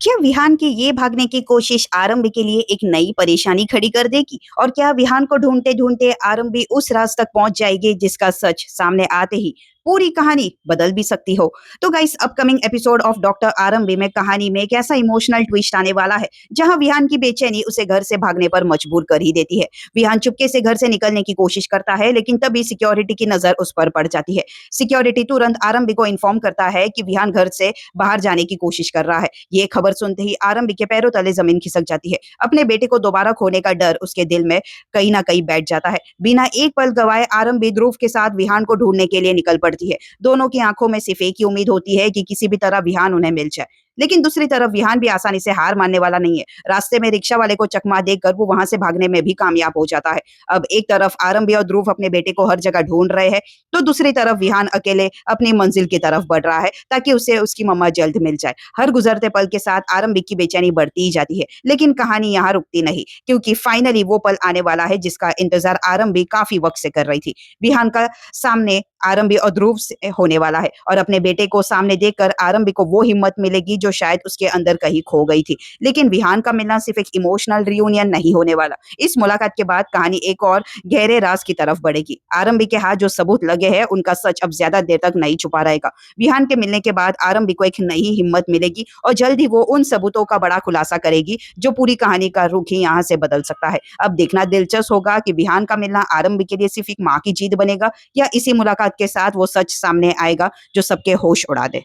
क्या विहान की ये भागने की कोशिश आरंभी के लिए एक नई परेशानी खड़ी कर देगी? और क्या विहान को ढूंढते-ढूंढते आरंभी उस राज तक पहुंच जाएगी जिसका सच सामने आते ही पूरी कहानी बदल भी सकती हो? तो guys upcoming episode of doctor आरंभी में कहानी में एक ऐसा इमोशनल ट्विस्ट आने वाला है, जहां विहान की बेचैनी उसे घर से भागने पर मजबूर कर ही देती है। विहान चुपके से घर से निकलने की कोशिश करता है, लेकिन तभी सिक्योरिटी की नजर उस पर पड़ जाती है। सिक्योरिटी तुरंत आरंभी को इन्फॉर्म करता है कि विहान घर से बाहर जाने की कोशिश कर रहा है। ये खबर सुनते ही आरंभी के पैरों तले जमीन खिसक जाती है। अपने बेटे को दोबारा खोने का डर उसके दिल में कहीं न कहीं बैठ जाता है। बिना एक पल गँवाए आरंभी ध्रुव के साथ विहान को ढूँढने के लिए निकल पड़ती है। दोनों की आँखों में सिर्फ एक ही उम्मीद होती है कि किसी भी तरह विहान उन्हें मिल जाए। लेकिन दूसरी तरफ विहान भी आसानी से हार मानने वाला नहीं है। रास्ते में रिक्शा वाले को चकमा देकर वो वहाँ से भागने में भी कामयाब हो जाता है। अब एक तरफ आरंभी और ध्रुव अपने बेटे को हर जगह ढूँढ रहे हैं, तो दूसरी तरफ विहान अकेले अपनी मंजिल की तरफ बढ़ रहा है, ताकि उसे उसकी मम्मा जल्द मिल जाए। हर गुजरते पल के साथ आरंभी की बेचैनी बढ़ती ही जाती है, लेकिन कहानी यहाँ रुकती नहीं, क्योंकि फाइनली वो पल आने वाला है जिसका इंतजार आरंभी काफी वक्त से कर रही थी। विहान का सामने आरंभी और ध्रुव से होने वाला है, और अपने बेटे को सामने देखकर आरंभी को वो हिम्मत मिलेगी जो शायद उसके अंदर कहीं खो गई थी। लेकिन विहान का मिलना सिर्फ एक इमोशनल रियूनियन नहीं होने वाला। इस मुलाकात के बाद कहानी एक और गहरे राज की तरफ बढ़ेगी। आरंभी के हाथ जो सबूत लगे हैं उनका सच अब ज्यादा देर तक नहीं छुपा रहेगा। विहान के मिलने के बाद आरंभी को एक नई हिम्मत मिलेगी, और जल्द ही वो उन सबूतों का बड़ा खुलासा करेगी जो पूरी कहानी का रुख ही यहाँ से बदल सकता है। अब देखना दिलचस्प होगा कि विहान का मिलना आरंभी के लिए सिर्फ एक माँ की जीत बनेगा, या इसी मुलाकात के साथ वो सच सामने आएगा जो सबके होश उड़ा दे।